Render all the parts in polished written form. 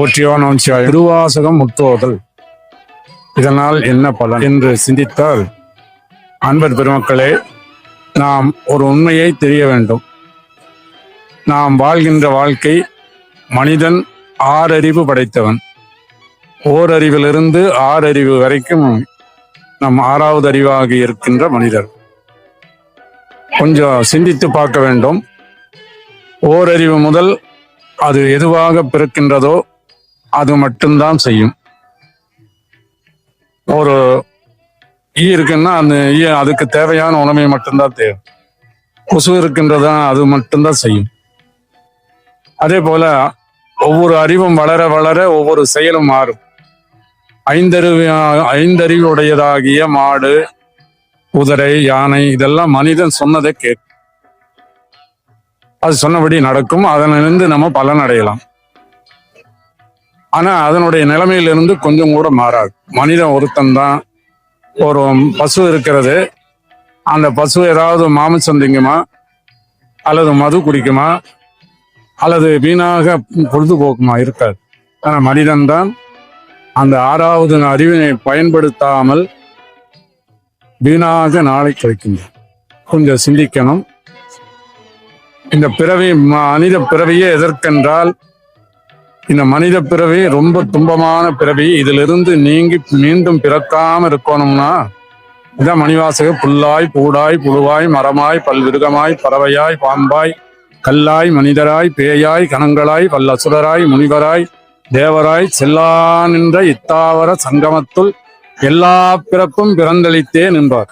போற்றியோ நமச்சிவாய. திருவாசகம் முற்றோதல் இதனால் என்ன பலன் என்று சிந்தித்தால், அன்பர் பெருமக்களே, நாம் ஒரு உண்மையை தெரிய வேண்டும். நாம் வாழ்கின்ற வாழ்க்கை, மனிதன் ஆறறிவு படைத்தவன். ஓரறிவிலிருந்து ஆறறிவு வரைக்கும் நம் ஆறாவது அறிவாகி இருக்கின்ற மனிதர். கொஞ்சம் சிந்தித்து பார்க்க வேண்டும். ஓரறிவு முதல் அது எதுவாக பிறக்கின்றதோ அது மட்டும்தான் செய்யும். ஒரு ஈ இருக்குன்னா அந்த ஈ அதுக்கு தேவையான உணவை மட்டும்தான் தேவை. கொசு இருக்கின்றதா அது மட்டும்தான் செய்யும். அதே போல ஒவ்வொரு அறிவும் வளர வளர ஒவ்வொரு செயலும் மாறும். ஐந்தறிவு உடையதாகிய மாடு, குதிரை, யானை இதெல்லாம் மனிதன் சொன்னதை கேட்கும். அது சொன்னபடி நடக்கும். அதனிலிருந்து நம்ம பலன் அடையலாம். ஆனா அதனுடைய நிலைமையிலிருந்து கொஞ்சம் கூட மாறாது. மனிதன் ஒருத்தன் தான். ஒரு பசு இருக்கிறது, அந்த பசு ஏதாவது மாமிசம் திங்குமா, அல்லது மது குடிக்குமா, அல்லது வீணாக பொழுதுபோக்குமா? இருக்காது. ஆனா மனிதன் தான் அந்த ஆறாவது அறிவினை பயன்படுத்தாமல் வீணாக நாளை கழிக்கின்றான். கொஞ்சம் சிந்திக்கணும். இந்த பிறவி, மனித பிறவியே எதற்கென்றால், இந்த மனித பிறவி ரொம்ப துன்பமான பிறவி. இதிலிருந்து நீங்கி மீண்டும் பிறக்காம இருக்கணும்னா இதான் மணிவாசக. புல்லாய் பூடாய் புழுவாய் மரமாய் பல்விருகமாய் பறவையாய் பாம்பாய் கல்லாய் மனிதராய் பேயாய் கணங்களாய் வல்லசுரராய் முனிவராய் தேவராய் செல்லா நின்ற இத்தாவர சங்கமத்துள் எல்லா பிறப்பும் பிறந்தளித்தே நின்றார்.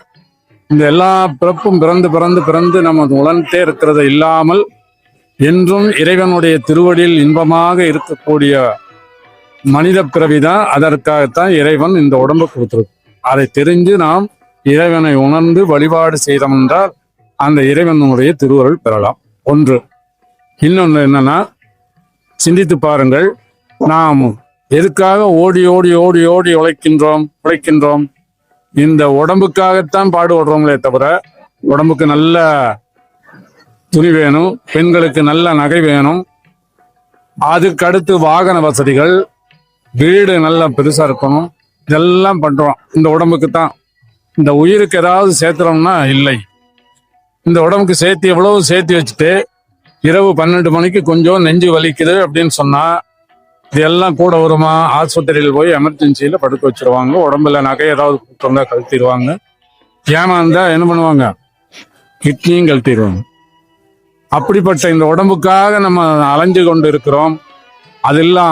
இந்த எல்லா பிறப்பும் பிறந்து பிறந்து பிறந்து நமது உணர்ந்தே இருக்கிறது இல்லாமல் என்றும் இறைவனுடைய திருவடியில் இன்பமாக இருக்கக்கூடிய மனித பிறவிதான். அதற்காகத்தான் இறைவன் இந்த உடம்பை கொடுத்திருக்கு. அதை தெரிஞ்சு நாம் இறைவனை உணர்ந்து வழிபாடு செய்தோம் என்றால் அந்த இறைவனுடைய திருவருள் பெறலாம். ஒன்று. இன்னொன்று என்னன்னா, சிந்தித்து பாருங்கள். நாம் எதுக்காக ஓடி ஓடி ஓடி ஓடி உழைக்கின்றோம்? இந்த உடம்புக்காகத்தான் பாடுபடுறோங்களே தவிர, உடம்புக்கு நல்ல துணி வேணும், பெண்களுக்கு நல்ல நகை வேணும், அதுக்கு அடுத்து வாகன வசதிகள், வீடு நல்லா பெருசா இருக்கணும், இதெல்லாம் பண்றோம் இந்த உடம்புக்கு தான். இந்த உயிருக்கு ஏதாவது சேர்த்துறோம்னா இல்லை. இந்த உடம்புக்கு சேர்த்து எவ்வளவு சேர்த்து வச்சுட்டு இரவு 12 மணிக்கு கொஞ்சம் நெஞ்சு வலிக்குது அப்படின்னு சொன்னா இதெல்லாம் கூட வருமா? ஆஸ்பத்திரியில் போய் எமர்ஜென்சியில படுக்க வச்சிருவாங்க. உடம்புல நகை ஏதாவது கொடுத்தவங்க கழட்டிடுவாங்க. ஏமாந்தா என்ன பண்ணுவாங்க? கிட்னியும் கழட்டிடுவாங்க. அப்படிப்பட்ட இந்த உடம்புக்காக நம்ம அலைஞ்சு கொண்டு இருக்கிறோம். அதெல்லாம்